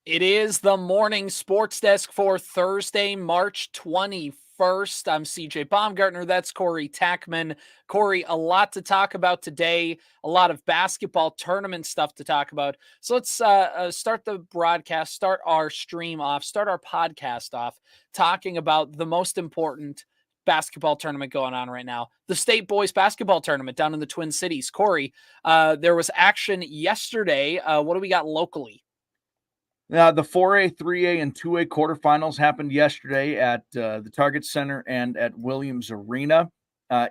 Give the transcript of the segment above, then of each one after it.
It is the morning sports desk for Thursday, March 21st. I'm CJ Baumgartner. That's Corey Tackman. Corey, a lot to talk about today, a lot of basketball tournament stuff to talk about. So let's start the broadcast, start our stream off, start our podcast off, talking about the most important basketball tournament going on right now, the State Boys Basketball Tournament down in the Twin Cities. Corey, there was action yesterday. What do we got locally? The 4A, 3A, and 2A quarterfinals happened yesterday at the Target Center and at Williams Arena.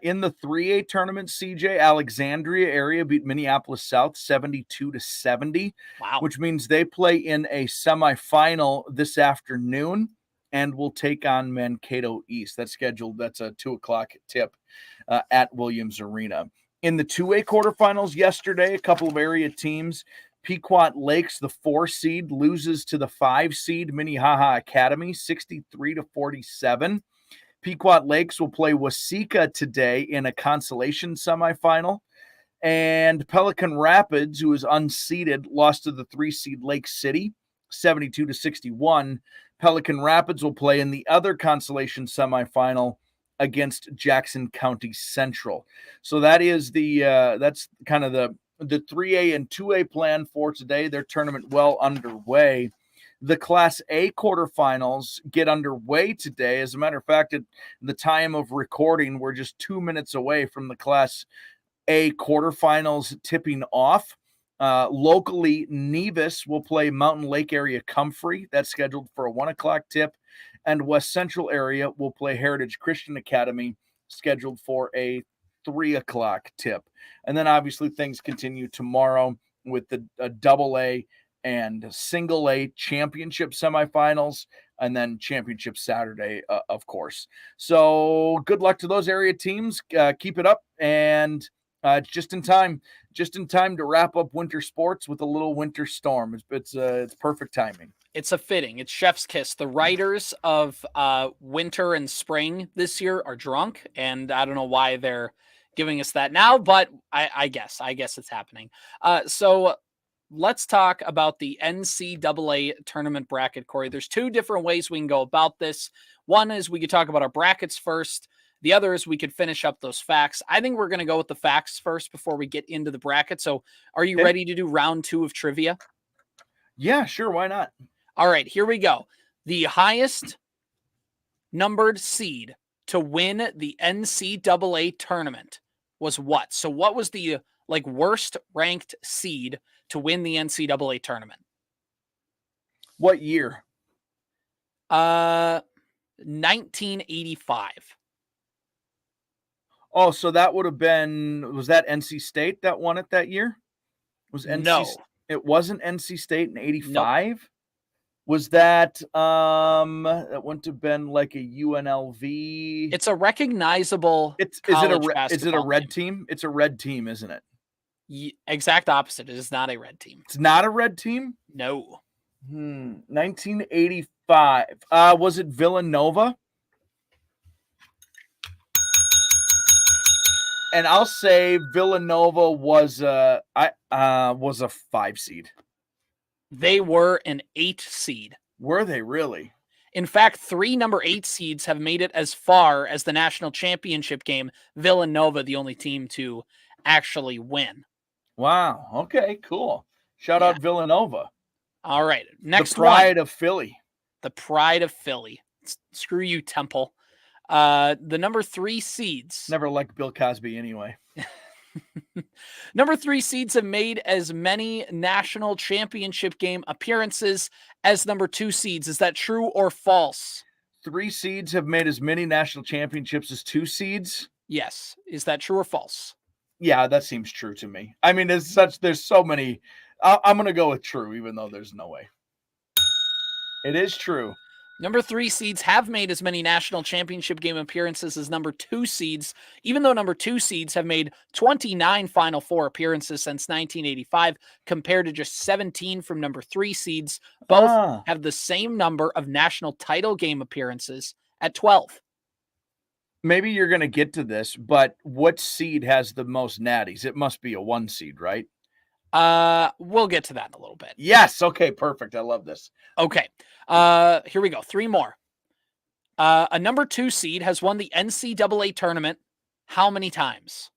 In the 3A tournament, CJ, Alexandria area beat Minneapolis South 72-70. Wow. Which means they play in a semifinal this afternoon and will take on Mankato East. That's scheduled. That's a 2:00 tip at Williams Arena. In the 2A quarterfinals yesterday, a couple of area teams. Pequot Lakes, the 4 seed, loses to the 5 seed Minnehaha Academy, 63-47. Pequot Lakes will play Waseca today in a consolation semifinal. And Pelican Rapids, who is unseeded, lost to the 3 seed Lake City, 72-61. Pelican Rapids will play in the other consolation semifinal against Jackson County Central. So that is that's kind of the 3A and 2A plan for today. Their tournament well underway. The Class A quarterfinals get underway today. As a matter of fact, at the time of recording, we're just 2 minutes away from the Class A quarterfinals tipping off. Locally, Nevis will play Mountain Lake area Comfrey. That's scheduled for a 1:00 tip. And West Central area will play Heritage Christian Academy, scheduled for a 3:00 tip. And then obviously things continue tomorrow with the AA and single A championship semifinals, and then championship Saturday, of course. So good luck to those area teams. Keep it up, and just in time to wrap up winter sports with a little winter storm. It's perfect timing. It's it's chef's kiss. The writers of winter and spring this year are drunk, and I don't know why they're giving us that now, but I guess it's happening. So let's talk about the NCAA tournament bracket, Corey. There's 2 different ways we can go about this. One is we could talk about our brackets first. The other is we could finish up those facts. I think we're going to go with the facts first before we get into the bracket. So are you ready to do round 2 of trivia? Yeah, sure. Why not? All right, here we go. The highest numbered seed to win the NCAA tournament was what? So what was the worst ranked seed to win the NCAA tournament? What year? 1985. Oh, so that would have been, was that NC State that won it that year? No. It wasn't NC State in 85? Nope. Was that that wouldn't have been like a UNLV? It's a recognizable is it a red team? It's a red team, isn't it? Exact opposite. It is not a red team. It's not a red team? No. 1985. Was it Villanova? And I'll say Villanova was a 5 seed. They were an 8 seed. Were they really? In fact, 3 number 8 seeds have made it as far as the national championship game. Villanova, the only team to actually win. Wow. Okay, cool. Shout out Villanova. All right. Next one. The pride of Philly. The pride of Philly. Screw you, Temple. The number 3 seeds. Never liked Bill Cosby anyway. Number 3 seeds have made as many national championship game appearances as number 2 seeds. Is that true or false? 3 seeds have made as many national championships as 2 seeds? Yes. Is that true or false? Yeah, that seems true to me. I mean, there's so many. I'm going to go with true, even though there's no way. It is true. Number 3 seeds have made as many national championship game appearances as number 2 seeds, even though number 2 seeds have made 29 Final Four appearances since 1985, compared to just 17 from number 3 seeds. Both have the same number of national title game appearances at 12. Maybe you're going to get to this, but what seed has the most natties? It must be a 1 seed, right? We'll get to that in a little bit. Yes. Okay, perfect. I love this. Okay. Here we go. 3 more. A number 2 seed has won the NCAA tournament how many times?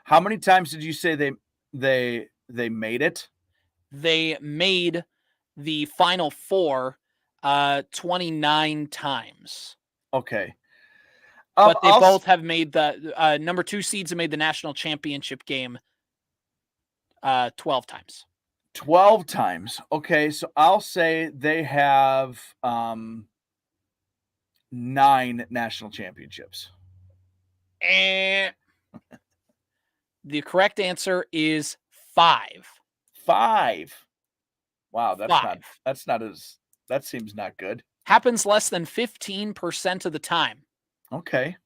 How many times did you say they made it? They made the Final Four 29 times. Okay. But they both have made the number 2 seeds have made the national championship game 12 times. 12 times. Okay, so I'll say they have 9 national championships. And the correct answer is 5. 5. Wow, that seems not good. Happens less than 15% of the time. Okay.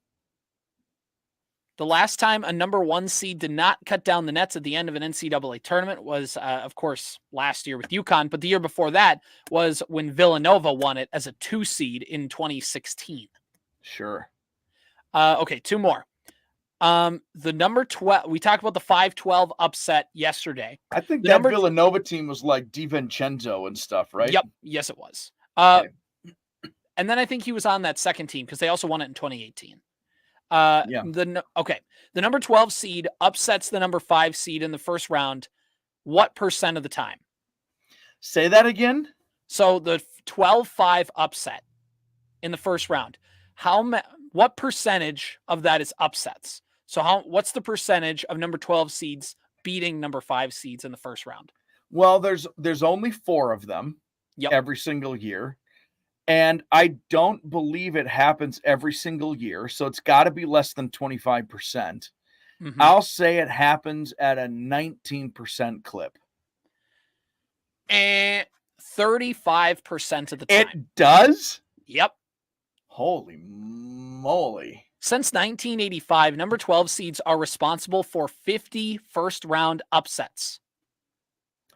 The last time a number 1 seed did not cut down the nets at the end of an NCAA tournament was, of course, last year with UConn. But the year before that was when Villanova won it as a 2 seed in 2016. Sure. Okay, 2 more. The number 12, we talked about the 5-12 upset yesterday. I think that Villanova team was like DiVincenzo and stuff, right? Yep. Yes, it was. Okay. And then I think he was on that second team because they also won it in 2018. Yeah. The number 12 seed upsets the number 5 seed in the first round. What percent of the time? Say that again. So the 12-5 upset in the first round. What percentage of that is upsets? So what's the percentage of number 12 seeds beating number 5 seeds in the first round? Well, there's only 4 of them every single year. And I don't believe it happens every single year. So it's got to be less than 25%. Mm-hmm. I'll say it happens at a 19% clip. And 35% of the time. It does? Yep. Holy moly. Since 1985, number 12 seeds are responsible for 50 first-round upsets.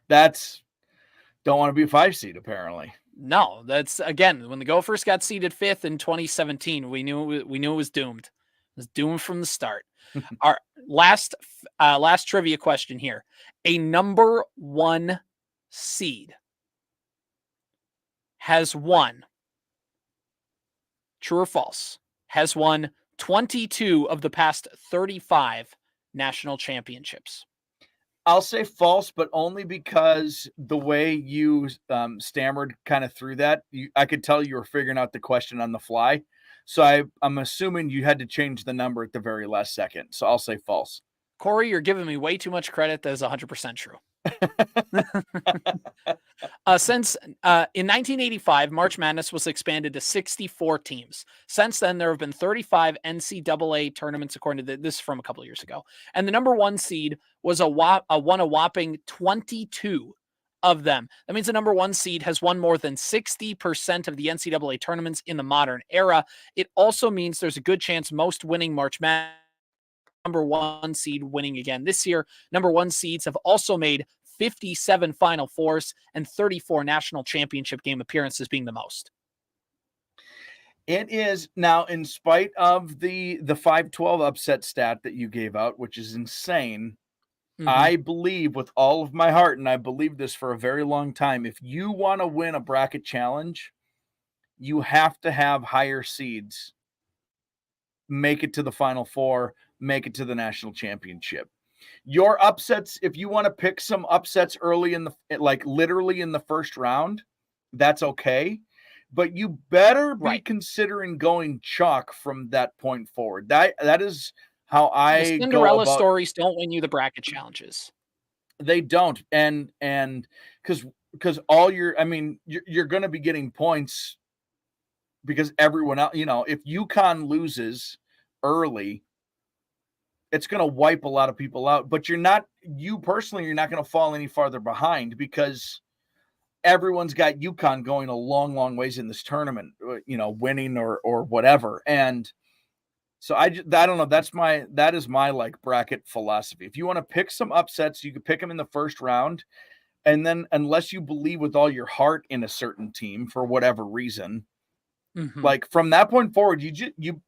Don't want to be a 5 seed, apparently. No, that's, again, when the Gophers got seeded 5th in 2017, we knew it was doomed. It was doomed from the start. Our last trivia question here. A number 1 seed has won, true or false, has won 22 of the past 35 national championships. I'll say false, but only because the way you stammered kind of through that, I could tell you were figuring out the question on the fly. So I'm assuming you had to change the number at the very last second. So I'll say false. Corey, you're giving me way too much credit. That is 100% true. Since in 1985, March Madness was expanded to 64 teams. Since then, there have been 35 NCAA tournaments, according to this from a couple of years ago. And the number 1 seed was won a whopping 22 of them. That means the number 1 seed has won more than 60% of the NCAA tournaments in the modern era. It also means there's a good chance most winning March Madness number 1 seed winning again this year. Number 1 seeds have also made 57 Final Fours and 34 national championship game appearances, being the most. It is now, in spite of the 5-12 upset stat that you gave out, which is insane. Mm-hmm. I believe with all of my heart, and I believe this for a very long time, if you want to win a bracket challenge, you have to have higher seeds make it to the Final Four, make it to the national championship. Your upsets, if you want to pick some upsets early in literally in the first round, that's okay. But you better be considering going chalk from that point forward. That is how I the Cinderella stories don't win you the bracket challenges. They don't. And because all you're going to be getting points because everyone else, if UConn loses early, it's going to wipe a lot of people out, but you're not going to fall any farther behind because everyone's got UConn going a long, long ways in this tournament, winning or whatever. And so I don't know. That is my like bracket philosophy. If you want to pick some upsets, you can pick them in the first round. And then unless you believe with all your heart in a certain team for whatever reason, like from that point forward, you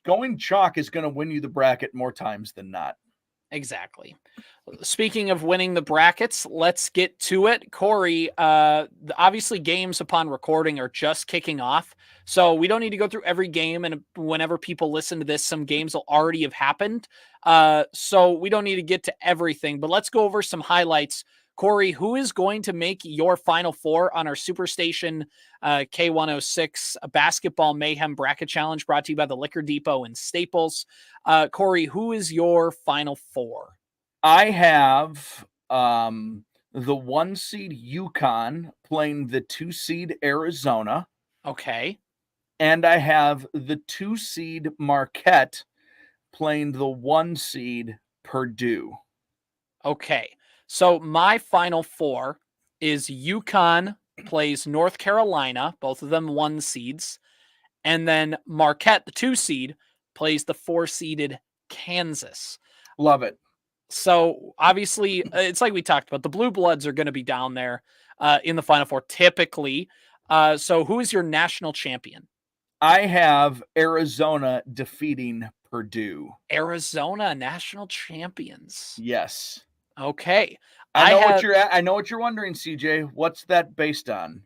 going chalk is going to win you the bracket more times than not. Exactly. Speaking of winning the brackets, let's get to it. Corey, obviously games upon recording are just kicking off, so we don't need to go through every game, and whenever people listen to this, some games will already have happened. So we don't need to get to everything, but let's go over some highlights. Corey, who is going to make your Final Four on our Superstation K106 Basketball Mayhem Bracket Challenge brought to you by the Liquor Depot and Staples? Corey, who is your Final Four? I have the 1 seed UConn playing the 2 seed Arizona. Okay. And I have the 2 seed Marquette playing the 1 seed Purdue. Okay. So my Final Four is UConn plays North Carolina, both of them 1 seeds. And then Marquette, the 2 seed, plays the 4-seeded Kansas. Love it. So obviously, it's like we talked about. The Blue Bloods are going to be down there in the Final Four typically. So who is your national champion? I have Arizona defeating Purdue. Arizona national champions. Yes. Okay. I know what you're wondering, CJ. What's that based on?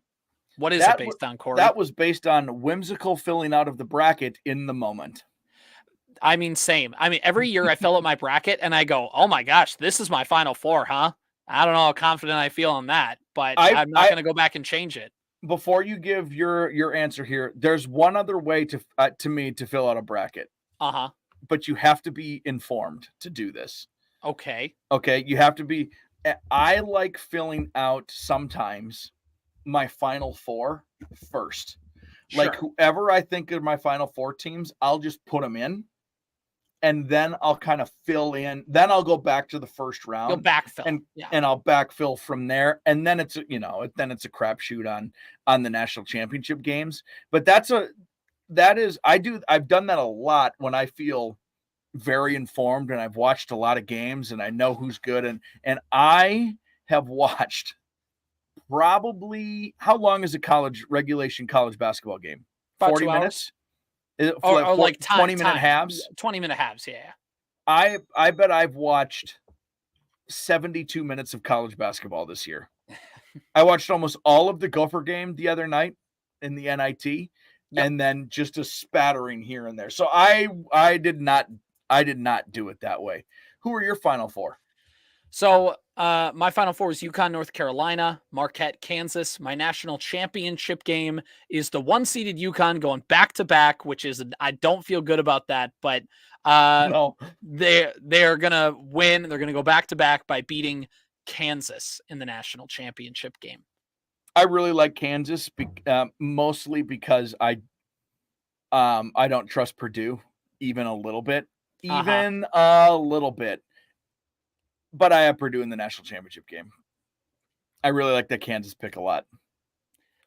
What is it based on, Corey? That was based on whimsical filling out of the bracket in the moment. I mean, same. I mean, every year I fill out my bracket and I go, oh my gosh, this is my Final Four, huh? I don't know how confident I feel on that, but I'm not going to go back and change it. Before you give your answer here, there's one other way to me to fill out a bracket. Uh-huh. But you have to be informed to do this. Okay. Okay, you have to be. I like filling out sometimes my Final Four first. Sure. Like whoever I think are my Final Four teams, I'll just put them in. And then I'll kind of fill in. Then I'll go back to the first round. You'll backfill. And I'll backfill from there. And then it's a crapshoot on the national championship games. But I've done that a lot when I feel very informed and I've watched a lot of games and I know who's good. And I have watched probably, how long is a regulation college basketball game? About 40 2 minutes? Or like 20-minute halves? 20-minute halves, yeah. I bet I've watched 72 minutes of college basketball this year. I watched almost all of the Gopher game the other night in the NIT, yep. And then just a spattering here and there. So I did not do it that way. Who are your Final Four? So my Final Four is UConn, North Carolina, Marquette, Kansas. My national championship game is the 1-seeded UConn going back-to-back, which is, I don't feel good about that, but no. They're going to win. They're going to go back-to-back by beating Kansas in the national championship game. I really like Kansas, mostly because I don't trust Purdue even a little bit. A little bit. But I have Purdue in the national championship game. I really like that Kansas pick a lot.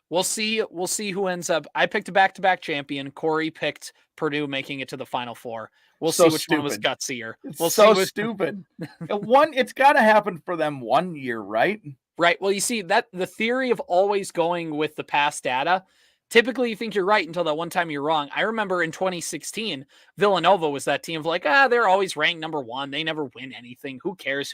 We'll see who ends up. I picked a back-to-back champion. Corey picked Purdue making it to the Final Four. We'll see which one was gutsier. It's stupid. It's got to happen for them 1 year, right? Right. Well, you see that the theory of always going with the past data. Typically, you think you're right until that one time you're wrong. I remember in 2016, Villanova was that team of like, they're always ranked number 1. They never win anything. Who cares?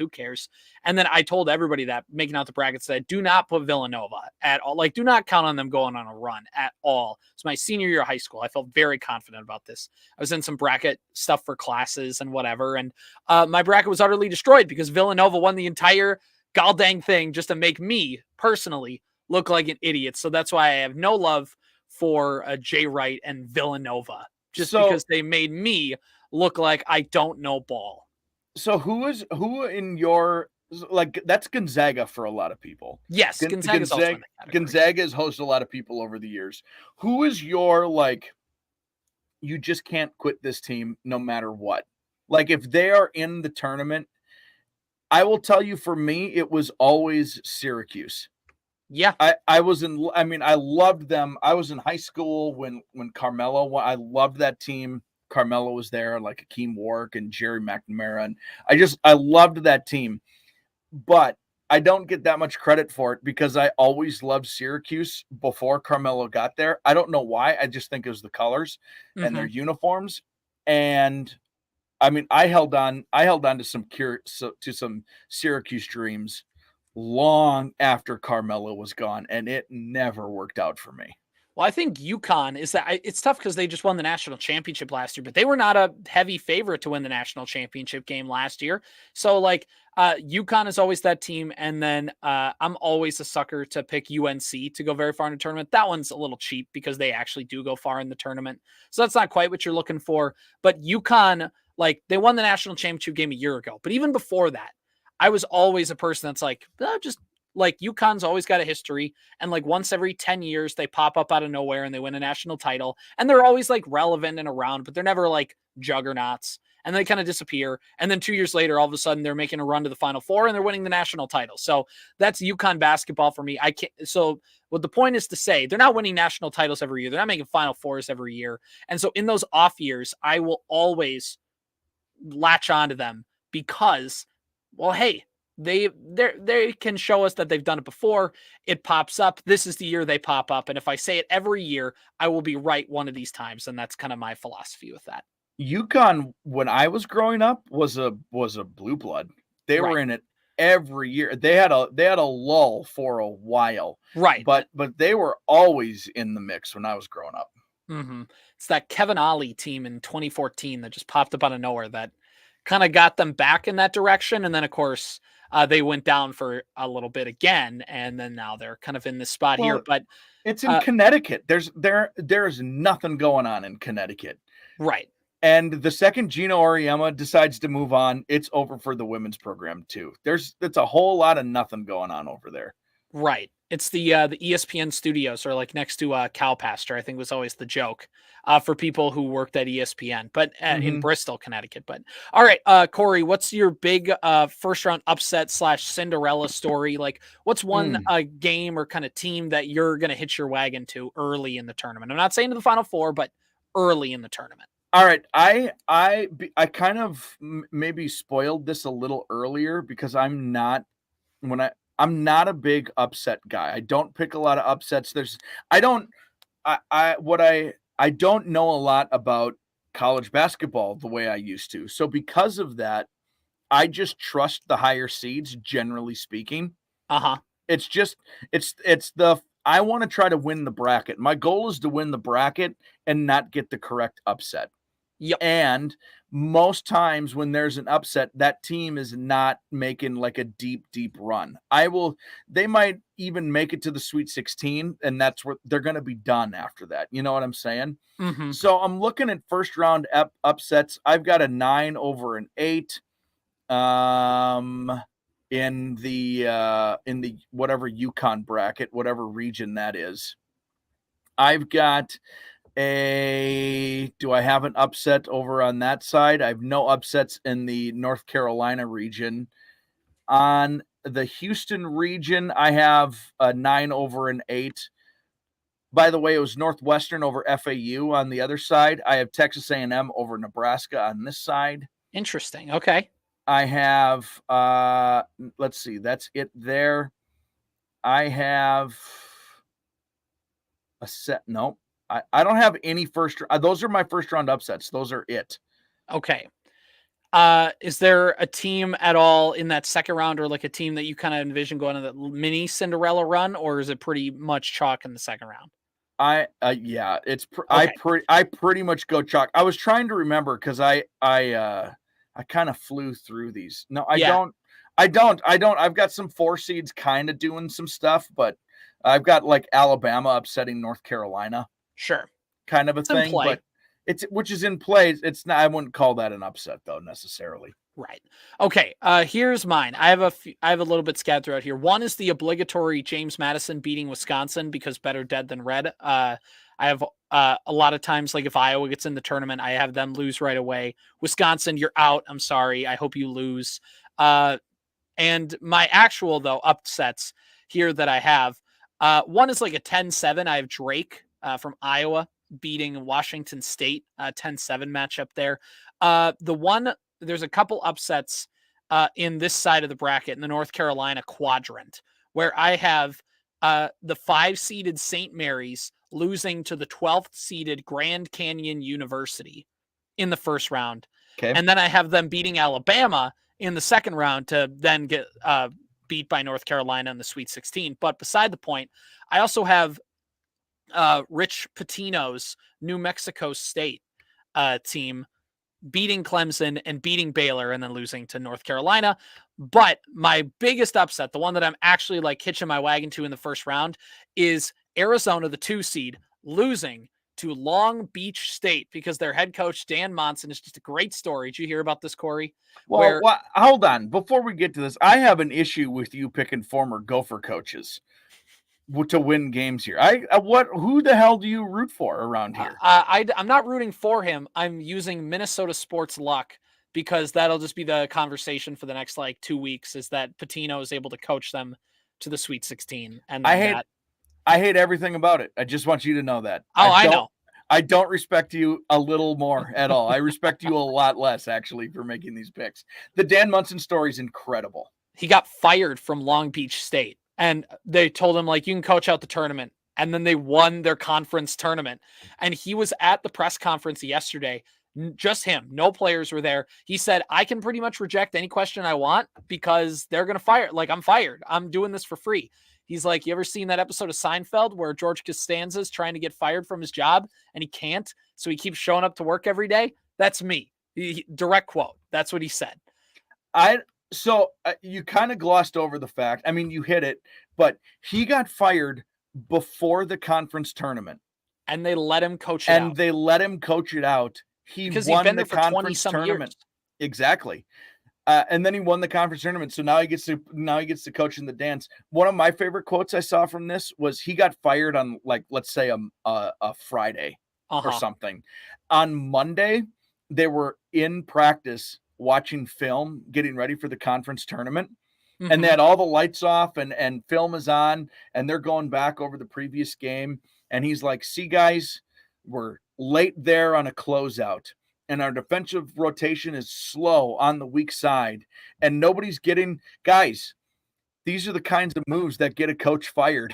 And then I told everybody that, making out the brackets, that do not put Villanova at all. Like, do not count on them going on a run at all. It's my senior year of high school. I felt very confident about this. I was in some bracket stuff for classes and whatever. And my bracket was utterly destroyed because Villanova won the entire goddamn thing just to make me personally look like an idiot. So that's why I have no love for Jay Wright and Villanova, because they made me look like I don't know ball. So who in your, like, that's Gonzaga for a lot of people. Yes, Gonzaga has hosted a lot of people over the years. Who is your, like, you just can't quit this team no matter what? Like, if they are in the tournament, I will tell you, for me, it was always Syracuse. Yeah. I loved them. I was in high school when Carmelo won. I loved that team. Carmelo was there, like Akeem Warwick and Jerry McNamara. And I loved that team. But I don't get that much credit for it because I always loved Syracuse before Carmelo got there. I don't know why. I just think it was the colors and their uniforms. And I mean, I held on to some Syracuse dreams long after Carmelo was gone, and it never worked out for me. Well, I think UConn is that it's tough because they just won the national championship last year, but they were not a heavy favorite to win the national championship game last year. So like UConn is always that team. And then I'm always a sucker to pick UNC to go very far in the tournament. That one's a little cheap because they actually do go far in the tournament. So that's not quite what you're looking for. But UConn, like they won the national championship game a year ago. But even before that, I was always a person that's like, just like UConn's always got a history, and like once every 10 years they pop up out of nowhere and they win a national title, and they're always like relevant and around, but they're never like juggernauts, and they kind of disappear. And then 2 years later, all of a sudden they're making a run to the Final Four and they're winning the national title. So that's UConn basketball for me. I can't. So what the point is to say, they're not winning national titles every year. They're not making Final Fours every year. And so in those off years, I will always latch onto them because, well, hey, they can show us that they've done it before. It pops up. This is the year they pop up. And if I say it every year, I will be right one of these times. And that's kind of my philosophy with that. UConn, when I was growing up, was a blue blood. They were in it every year. They had a lull for a while. Right. But they were always in the mix when I was growing up. Mm-hmm. It's that Kevin Ollie team in 2014 that just popped up out of nowhere that kind of got them back in that direction. And then of course, they went down for a little bit again, and then now they're kind of in this spot here. But it's in Connecticut. There's nothing going on in Connecticut. Right. And the second Gino Auriemma decides to move on, it's over for the women's program too. It's a whole lot of nothing going on over there. Right. It's the ESPN studios are like next to Cow Pasture, I think was always the joke for people who worked at ESPN, but in Bristol, Connecticut. But all right, Corey, what's your big first round upset / Cinderella story? Like what's one game or kind of team that you're going to hitch your wagon to early in the tournament? I'm not saying to the Final Four, but early in the tournament. All right. I kind of maybe spoiled this a little earlier because I'm not a big upset guy. I don't pick a lot of upsets. I don't know a lot about college basketball the way I used to. So because of that, I just trust the higher seeds, generally speaking. It's I want to try to win the bracket. My goal is to win the bracket and not get the correct upset. Yep. And most times when there's an upset, that team is not making like a deep run. They might even make it to the Sweet 16, and that's where they're going to be done after that. You know what I'm saying? Mm-hmm. So I'm looking at first round upsets. I've got a 9 over an 8. In the whatever UConn bracket, whatever region that is. I've got do I have an upset over on that side? I have no upsets in the North Carolina region. On the Houston region, I have a 9 over an 8. By the way, it was Northwestern over FAU on the other side. I have Texas A&M over Nebraska on this side. Interesting. Okay. I have, let's see, that's it there. I have a set. No, I don't have any those are my first round upsets. Those are it. Okay. Is there a team at all in that second round or like a team that you kind of envision going on that mini Cinderella run, or is it pretty much chalk in the second round? Yeah, it's, okay. I pretty much go chalk. I was trying to remember cause I kind of flew through these. No, I don't. I've got some 4 seeds kind of doing some stuff, but I've got like Alabama upsetting North Carolina. Sure. Kind of a thing, but which is in play. It's not, I wouldn't call that an upset though, necessarily. Right. Okay. Here's mine. I have a little bit scattered throughout here. One is the obligatory James Madison beating Wisconsin because better dead than red. I have a lot of times, like if Iowa gets in the tournament, I have them lose right away. Wisconsin, you're out. I'm sorry. I hope you lose. And my actual though upsets here that I have, one is like a 10-7. I have Drake from Iowa beating Washington State, 10-7 matchup there. There's a couple upsets in this side of the bracket in the North Carolina quadrant where I have the 5-seeded St. Mary's losing to the 12th seeded Grand Canyon University in the first round. Okay. And then I have them beating Alabama in the second round to then get beat by North Carolina in the Sweet 16. But beside the point, I also have Rich Pitino's New Mexico State team beating Clemson and beating Baylor and then losing to North Carolina. But my biggest upset, the one that I'm actually like hitching my wagon to in the first round, is Arizona, the 2 seed, losing to Long Beach State because their head coach, Dan Monson, is just a great story. Did you hear about this, Corey? Well, hold on. Before we get to this, I have an issue with you picking former Gopher coaches to win games here. Who the hell do you root for around here? I'm not rooting for him. I'm using Minnesota sports luck because that'll just be the conversation for the next like 2 weeks, is that Pitino is able to coach them to the Sweet 16. And I hate everything about it. I just want you to know that. Oh, I know. I don't respect you a little more at all. I respect you a lot less, actually, for making these picks. The Dan Munson story is incredible. He got fired from Long Beach State, and they told him, like, you can coach out the tournament. And then they won their conference tournament. And he was at the press conference yesterday, just him. No players were there. He said, I can pretty much reject any question I want because they're going to fire. Like, I'm fired. I'm doing this for free. He's like, you ever seen that episode of Seinfeld where George Costanza is trying to get fired from his job and he can't, so he keeps showing up to work every day? That's me. Direct quote. That's what he said. So you kind of glossed over the fact. I mean, you hit it, but he got fired before the conference tournament. And they let him coach it out. And they let him coach it out. Because he'd been there for 20-some tournament. Years. Exactly. And then he won the conference tournament. So now he gets to coach in the dance. One of my favorite quotes I saw from this was he got fired on, like, let's say a Friday or something. On Monday, they were in practice watching film, getting ready for the conference tournament. Mm-hmm. And they had all the lights off and film is on, and they're going back over the previous game. And he's like, see, guys, we're late there on a closeout. And our defensive rotation is slow on the weak side. And nobody's getting – guys, these are the kinds of moves that get a coach fired.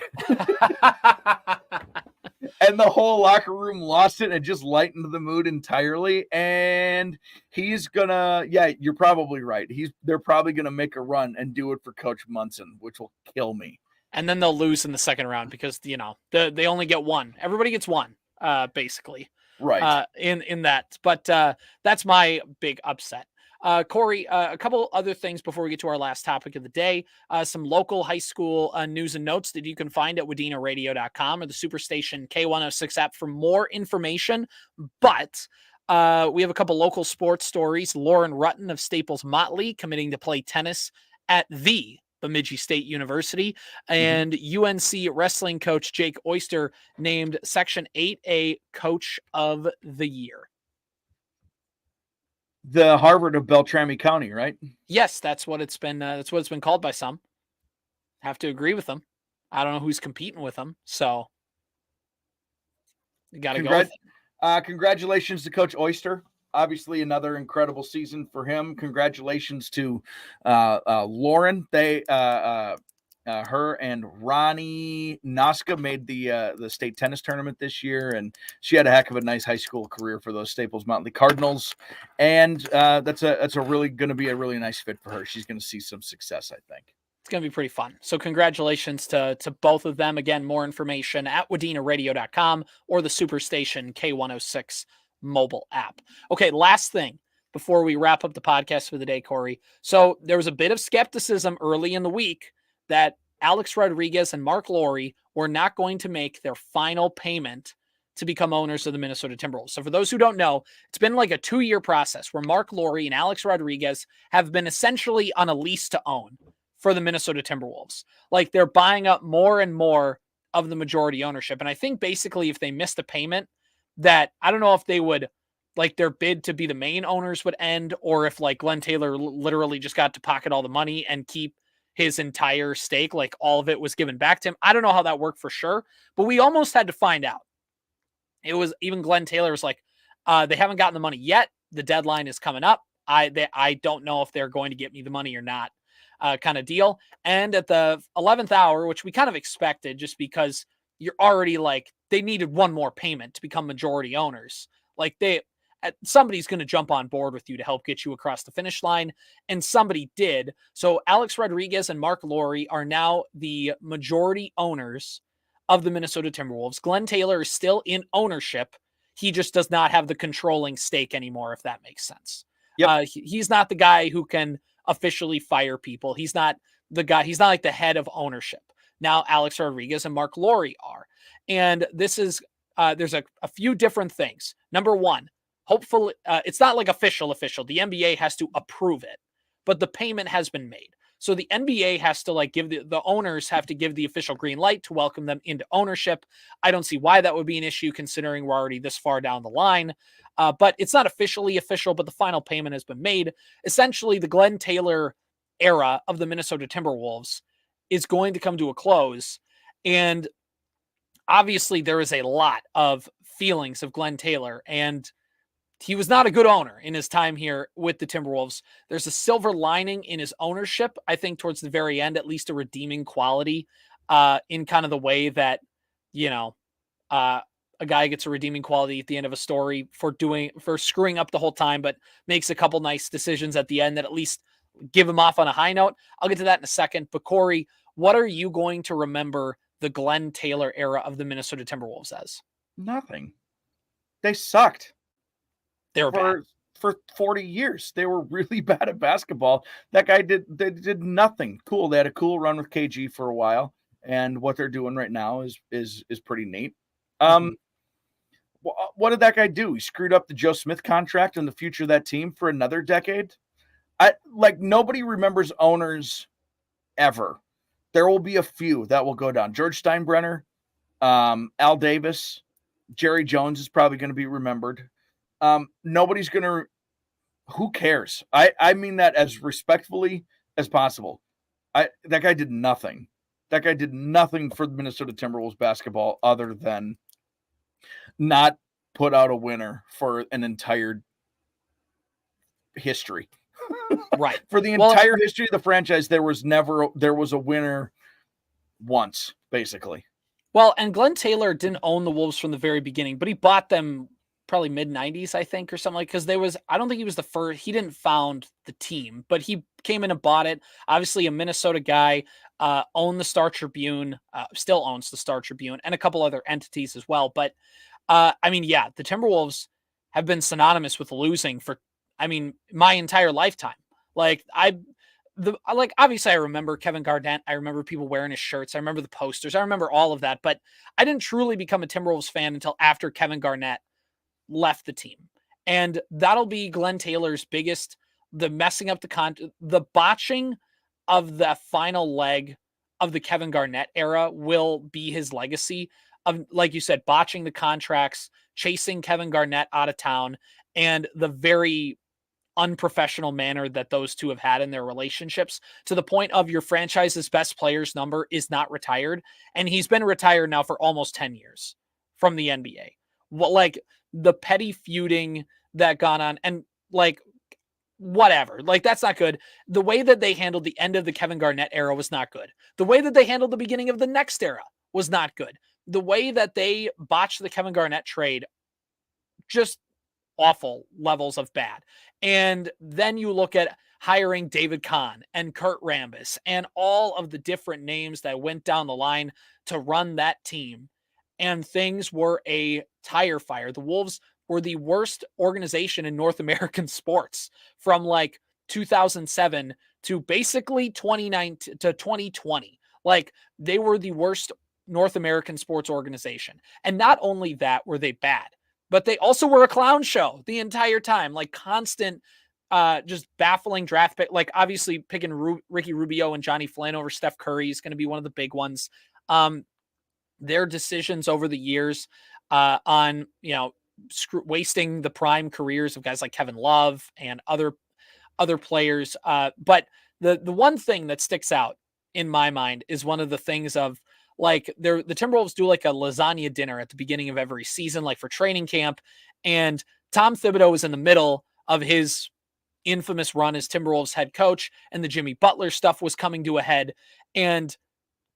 And the whole locker room lost it and just lightened the mood entirely. And he's going to – yeah, you're probably right. They're probably going to make a run and do it for Coach Munson, which will kill me. And then they'll lose in the second round because, you know, they only get one. Everybody gets one, basically. Right. In that. But that's my big upset. Corey, a couple other things before we get to our last topic of the day. Some local high school news and notes that you can find at WadenaRadio.com or the Superstation K106 app for more information. But we have a couple local sports stories. Lauren Rutten of Stapes-Motley committing to play tennis at the Bemidji State University, and UNC wrestling coach Jake Oyster named Section 8A Coach of the Year. The Harvard of Beltrami County, right? Yes, that's what it's been. That's what it's been called by some. Have to agree with them. I don't know who's competing with them, so you got to go. Congratulations to Coach Oyster. Obviously, another incredible season for him. Congratulations to Lauren. Her and Ronnie Noska made the state tennis tournament this year, and she had a heck of a nice high school career for those Staples-Motley Cardinals. And that's really going to be a really nice fit for her. She's going to see some success, I think. It's going to be pretty fun. So congratulations to both of them. Again, more information at WadenaRadio.com or the Superstation K106 mobile app. Okay, last thing before we wrap up the podcast for the day, Corey. So there was a bit of skepticism early in the week that Alex Rodriquez and Marc Lore were not going to make their final payment to become owners of the Minnesota Timberwolves. So for those who don't know, it's been like a 2-year process where Marc Lore and Alex Rodriquez have been essentially on a lease to own for the Minnesota Timberwolves. Like, they're buying up more and more of the majority ownership. And I think basically if they missed a payment, that I don't know if they would, like, their bid to be the main owners would end, or if like Glen Taylor literally just got to pocket all the money and keep his entire stake, like all of it was given back to him. I don't know how that worked for sure, but we almost had to find out. It was even Glen Taylor was like, they haven't gotten the money yet. The deadline is coming up. I don't know if they're going to get me the money or not, kind of deal. And at the 11th hour, which we kind of expected, just because you're already like, they needed one more payment to become majority owners. Like somebody's going to jump on board with you to help get you across the finish line. And somebody did. So Alex Rodriquez and Marc Lore are now the majority owners of the Minnesota Timberwolves. Glen Taylor is still in ownership. He just does not have the controlling stake anymore, if that makes sense. Yep. He's not the guy who can officially fire people. He's not the guy. He's not like the head of ownership. Now Alex Rodriquez and Marc Lore are. And this is, there's a few different things. Number one, hopefully, it's not like official. The NBA has to approve it, but the payment has been made. So the NBA has to like give the owners have to give the official green light to welcome them into ownership. I don't see why that would be an issue considering we're already this far down the line. But it's not officially official, but the final payment has been made. Essentially, the Glen Taylor era of the Minnesota Timberwolves is going to come to a close. And obviously there is a lot of feelings of Glen Taylor, and he was not a good owner in his time here with the Timberwolves. There's a silver lining in his ownership, I think, towards the very end, at least a redeeming quality in kind of the way that, a guy gets a redeeming quality at the end of a story for screwing up the whole time, but makes a couple nice decisions at the end that at least give him off on a high note. I'll get to that in a second. But Corey, what are you going to remember the Glen Taylor era of the Minnesota Timberwolves as? Nothing. They sucked. They were bad. For 40 years. They were really bad at basketball. That guy did nothing cool. They had a cool run with KG for a while, and what they're doing right now is pretty neat. What did that guy do? He screwed up the Joe Smith contract and the future of that team for another decade. Nobody remembers owners ever. There will be a few that will go down. George Steinbrenner, Al Davis, Jerry Jones is probably going to be remembered. Nobody's going to, who cares? I mean that as respectfully as possible. That guy did nothing. That guy did nothing for the Minnesota Timberwolves basketball other than not put out a winner for an entire history. Right. For the entire history of the franchise, there was a winner once, basically. Well, and Glen Taylor didn't own the Wolves from the very beginning, but he bought them probably mid-90s, I think, or something, like, because I don't think he was the first. He didn't found the team, but he came in and bought it. Obviously a Minnesota guy, owned the Star Tribune, still owns the Star Tribune, and a couple other entities as well. But the Timberwolves have been synonymous with losing for, my entire lifetime. Obviously I remember Kevin Garnett. I remember people wearing his shirts. I remember the posters. I remember all of that, but I didn't truly become a Timberwolves fan until after Kevin Garnett left the team. And that'll be Glen Taylor's biggest, the messing up the botching of the final leg of the Kevin Garnett era will be his legacy of, like you said, botching the contracts, chasing Kevin Garnett out of town, and the very unprofessional manner that those two have had in their relationships, to the point of your franchise's best player's number is not retired. And he's been retired now for almost 10 years from the NBA. The petty feuding that gone on, and whatever, that's not good. The way that they handled the end of the Kevin Garnett era was not good. The way that they handled the beginning of the next era was not good. The way that they botched the Kevin Garnett trade, just awful levels of bad. And then you look at hiring David Kahn and Kurt Rambis and all of the different names that went down the line to run that team, and things were a tire fire. The Wolves were the worst organization in North American sports from 2007 to basically 2019 to 2020. They were the worst North American sports organization. And not only that were they bad, but they also were a clown show the entire time, constant, just baffling draft pick. Obviously picking Ricky Rubio and Johnny Flynn over Steph Curry is going to be one of the big ones. Their decisions over the years on, wasting the prime careers of guys like Kevin Love and other players. But the one thing that sticks out in my mind is one of the things of, the Timberwolves do a lasagna dinner at the beginning of every season, for training camp. And Tom Thibodeau is in the middle of his infamous run as Timberwolves head coach, and the Jimmy Butler stuff was coming to a head. And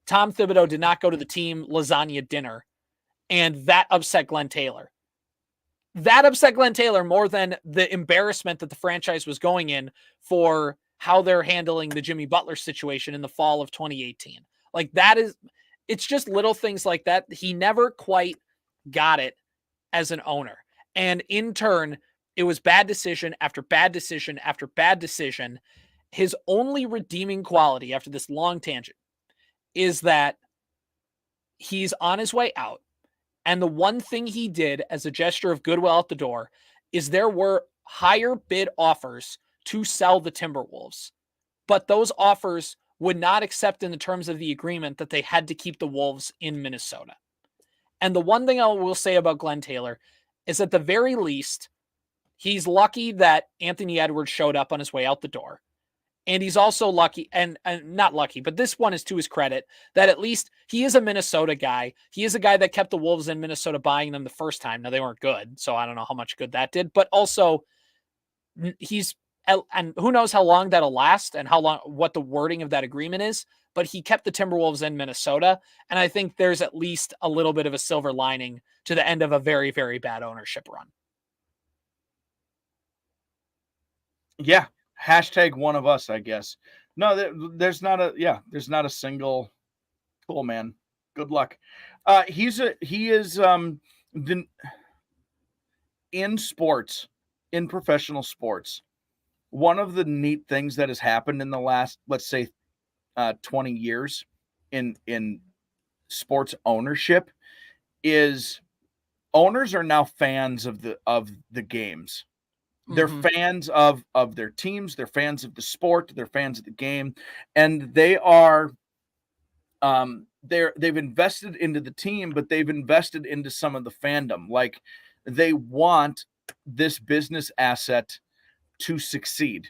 Tom Thibodeau did not go to the team lasagna dinner, and that upset Glen Taylor. that upset Glen Taylor more than the embarrassment that the franchise was going in for how they're handling the Jimmy Butler situation in the fall of 2018. Like it's just little things like that. He never quite got it as an owner. And in turn, it was bad decision after bad decision after bad decision. His only redeeming quality after this long tangent is that he's on his way out. And the one thing he did as a gesture of goodwill at the door is there were higher bid offers to sell the Timberwolves, but those offers would not accept in the terms of the agreement that they had to keep the Wolves in Minnesota. And the one thing I will say about Glen Taylor is at the very least, he's lucky that Anthony Edwards showed up on his way out the door. And he's also lucky, and not lucky, but this one is to his credit, that at least he is a Minnesota guy. He is a guy that kept the Wolves in Minnesota buying them the first time. Now, they weren't good, so I don't know how much good that did. But also, and who knows how long that'll last and what the wording of that agreement is. But he kept the Timberwolves in Minnesota. And I think there's at least a little bit of a silver lining to the end of a very, very bad ownership run. Yeah. Hashtag one of us, I guess. No, there's not a single. Cool, man. Good luck. He is in sports, in professional sports. One of the neat things that has happened in the last, let's say, 20 years in sports ownership is owners are now fans of the games. They're fans of their teams. They're fans of the sport. They're fans of the game, and they are they've invested into the team, but they've invested into some of the fandom. Like they want this business asset to succeed,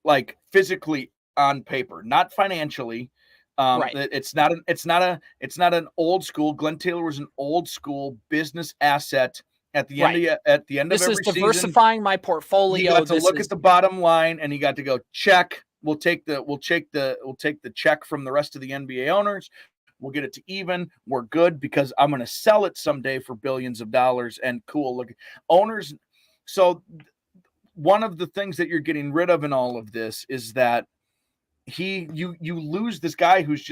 like physically on paper, not financially. Right. It's not an old school. Glen Taylor was an old school business asset. At the end of every season, this is diversifying my portfolio. You got to look at the bottom line, and you got to go check. We'll take the check from the rest of the NBA owners. We'll get it to even. We're good because I'm going to sell it someday for billions of dollars. And cool, look, owners. So one of the things that you're getting rid of in all of this is that you lose this guy who is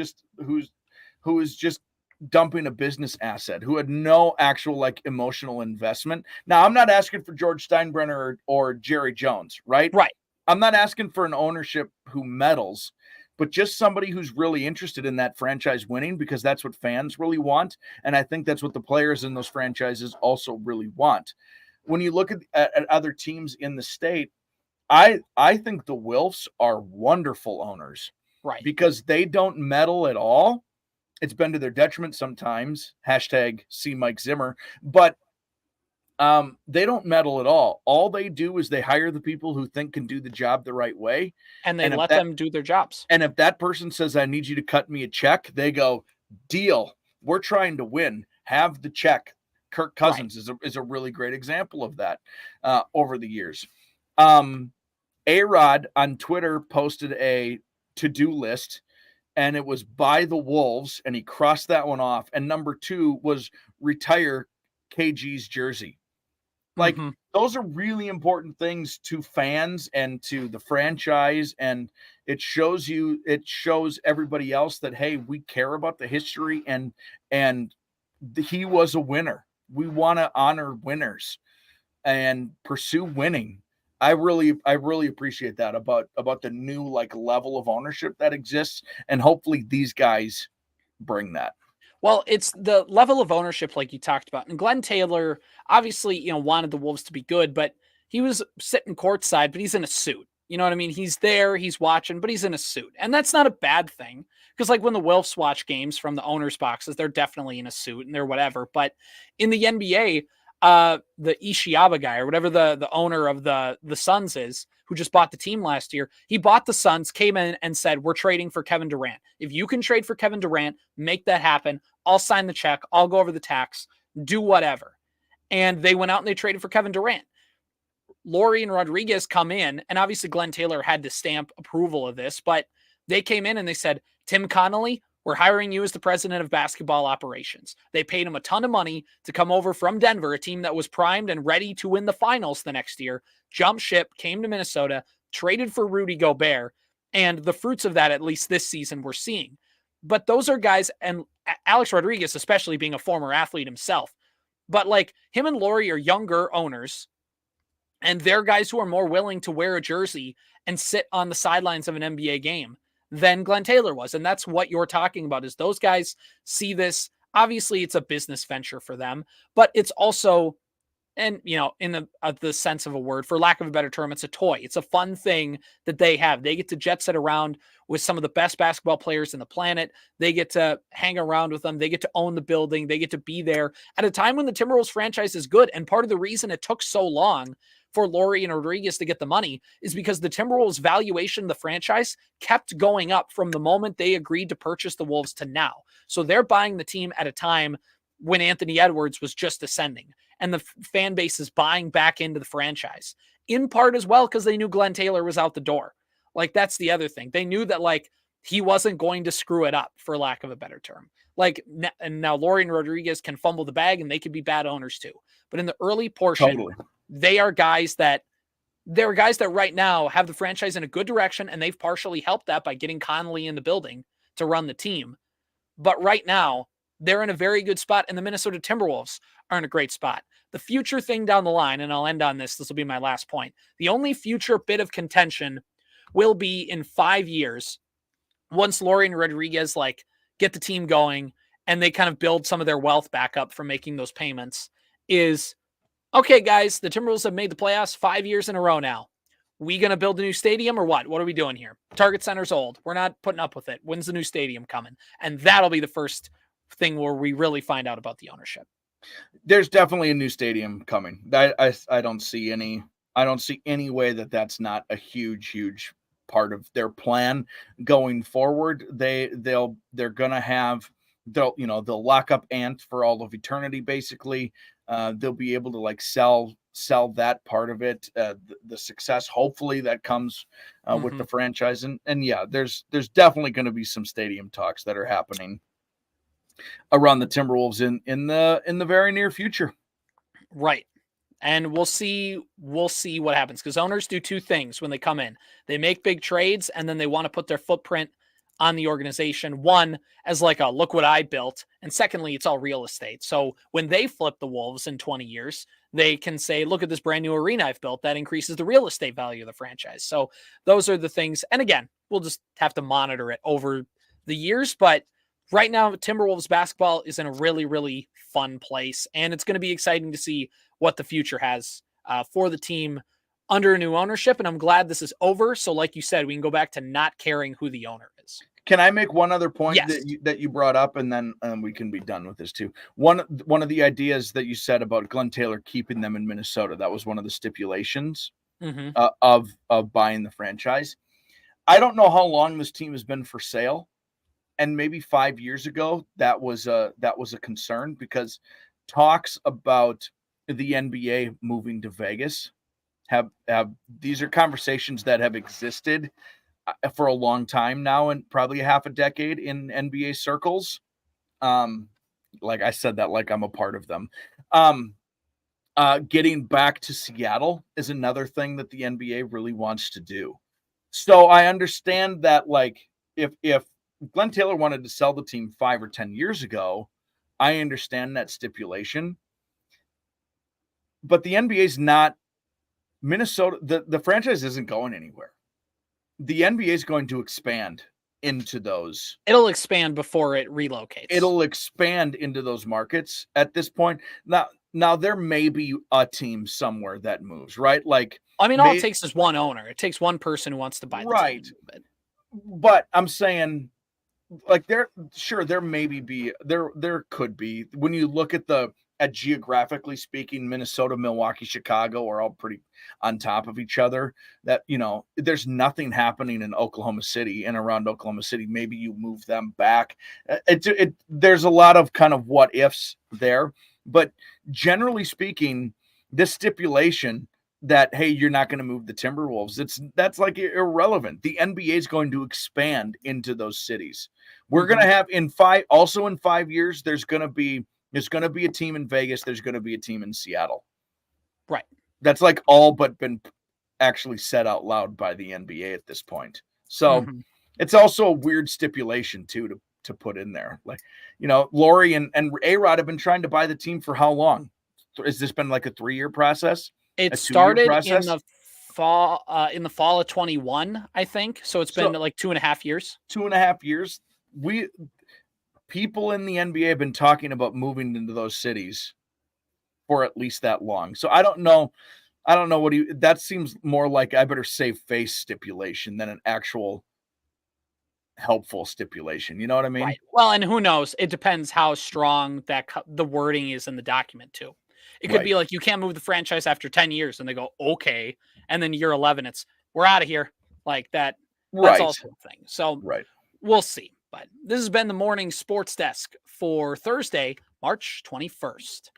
just dumping a business asset, who had no actual like emotional investment. Now, I'm not asking for George Steinbrenner or Jerry Jones, right? Right. I'm not asking for an ownership who meddles, but just somebody who's really interested in that franchise winning, because that's what fans really want. And I think that's what the players in those franchises also really want. When you look at other teams in the state, I think the Wilfs are wonderful owners, right? Because they don't meddle at all. It's been to their detriment sometimes. Hashtag see Mike Zimmer. But they don't meddle at all. All they do is they hire the people who think can do the job the right way. And they let them do their jobs. And if that person says, I need you to cut me a check, they go, deal. We're trying to win. Have the check. Kirk Cousins is a really great example of that over the years. A-Rod on Twitter posted a to-do list, and it was buy the Wolves, and he crossed that one off. And number 2 was retire KG's jersey. Like, those are really important things to fans and to the franchise. And it shows everybody else that, hey, we care about the history, and he was a winner. We want to honor winners and pursue winning. I really appreciate that about the new like level of ownership that exists, and hopefully these guys bring that. Well, it's the level of ownership like you talked about. And Glen Taylor obviously, wanted the Wolves to be good, but he was sitting courtside, but he's in a suit. You know what I mean? He's there, he's watching, but he's in a suit. And that's not a bad thing, because like when the Wolves watch games from the owners' boxes, they're definitely in a suit and they're whatever. But in the NBA, the Ishiaba guy or whatever the owner of the Suns is, who just bought the team last year, he bought the Suns, came in and said, we're trading for Kevin Durant. If you can trade for Kevin Durant, make that happen. I'll sign the check. I'll go over the tax, do whatever. And they went out and they traded for Kevin Durant. Lore and Rodriguez come in, and obviously Glen Taylor had to stamp approval of this, but they came in and they said, Tim Connolly, We're hiring you as the president of basketball operations. They paid him a ton of money to come over from Denver, a team that was primed and ready to win the finals the next year, jumped ship, came to Minnesota, traded for Rudy Gobert, and the fruits of that, at least this season, we're seeing. But those are guys, and Alex Rodriquez, especially being a former athlete himself, but like him and Lore are younger owners, and they're guys who are more willing to wear a jersey and sit on the sidelines of an NBA game than Glen Taylor was. And that's what you're talking about, is those guys see this. Obviously, it's a business venture for them, but it's also, and in the sense of a word, for lack of a better term, it's a toy. It's a fun thing that they have. They get to jet set around with some of the best basketball players in the planet. They get to hang around with them. They get to own the building. They get to be there at a time when the Timberwolves franchise is good. And part of the reason it took so long for Lore and Rodriguez to get the money is because the Timberwolves valuation of the franchise kept going up from the moment they agreed to purchase the Wolves to now. So they're buying the team at a time when Anthony Edwards was just ascending, and the fan base is buying back into the franchise, in part as well because they knew Glen Taylor was out the door. Like, that's the other thing. They knew that, like, he wasn't going to screw it up, for lack of a better term. Like, and now Lore and Rodriguez can fumble the bag, and they could be bad owners too. But in the early portion, they are guys that right now have the franchise in a good direction, and they've partially helped that by getting Connolly in the building to run the team. But right now, they're in a very good spot, and the Minnesota Timberwolves are in a great spot. The future thing down the line, and I'll end on this, this will be my last point. The only future bit of contention will be in 5 years, once Lore and Rodriguez like get the team going and they kind of build some of their wealth back up from making those payments, is, okay, guys, the Timberwolves have made the playoffs 5 years in a row now. We going to build a new stadium or what? What are we doing here? Target Center's old. We're not putting up with it. When's the new stadium coming? And that'll be the first thing where we really find out about the ownership. There's definitely a new stadium coming. I don't see any way that that's not a huge part of their plan going forward. They'll lock up Ant for all of eternity, basically. They'll be able to like sell that part of it, the success hopefully that comes with the franchise, and yeah, there's definitely going to be some stadium talks that are happening around the Timberwolves in the very near future. Right. And we'll see what happens, because owners do two things when they come in. They make big trades, and then they want to put their footprint on the organization. One, as like a look what I built. And secondly, it's all real estate. So when they flip the Wolves in 20 years, they can say, look at this brand new arena I've built. That increases the real estate value of the franchise. So those are the things. And again, we'll just have to monitor it over the years. But right now, Timberwolves basketball is in a really, really fun place. And it's going to be exciting to see what the future has for the team under a new ownership. And I'm glad this is over. So like you said, we can go back to not caring who the owner is. Can I make one other point Yes. that you brought up, and then we can be done with this too? One of the ideas that you said about Glen Taylor keeping them in Minnesota, that was one of the stipulations of buying the franchise. I don't know how long this team has been for sale, and maybe 5 years ago that was a concern, because talks about the NBA moving to Vegas have these are conversations that have existed for a long time now, and probably half a decade in NBA circles. Like I said that like I'm a part of them. Getting back to Seattle is another thing that the NBA really wants to do. So I understand that, like, if Glen Taylor wanted to sell the team 5 or 10 years ago, I understand that stipulation. But the NBA is not Minnesota. The franchise isn't going anywhere. The NBA is going to expand into those. It'll expand before it relocates. It'll expand into those markets at this point. Now there may be a team somewhere that moves, right? Like, I mean, all it takes is one owner. It takes one person who wants to buy the right. team. But I'm saying, like, there could be, when you look at geographically speaking, Minnesota, Milwaukee, Chicago are all pretty on top of each other. That, there's nothing happening in Oklahoma City and around Oklahoma City. Maybe you move them back. There's a lot of kind of what ifs there, but generally speaking, this stipulation that, hey, you're not going to move the Timberwolves. That's like irrelevant. The NBA is going to expand into those cities. We're going to have in 5 years, there's going to be a team in Vegas. There's going to be a team in Seattle. Right. That's like all but been actually said out loud by the NBA at this point. So it's also a weird stipulation too, to put in there. Like, Lore and A-Rod have been trying to buy the team for how long? Has this been like a 3-year process? It started in the fall of 21, I think. So it's been like 2.5 years. 2.5 years. People in the NBA have been talking about moving into those cities for at least that long. So I don't know that seems more like I better save face stipulation than an actual helpful stipulation. You know what I mean? Right. Well, and who knows? It depends how strong the wording is in the document too. It could be like, you can't move the franchise after 10 years, and they go, okay. And then year 11, it's, we're out of here. Like that. That's also a thing. So we'll see. But this has been the Morning Sports Desk for Thursday, March 21st.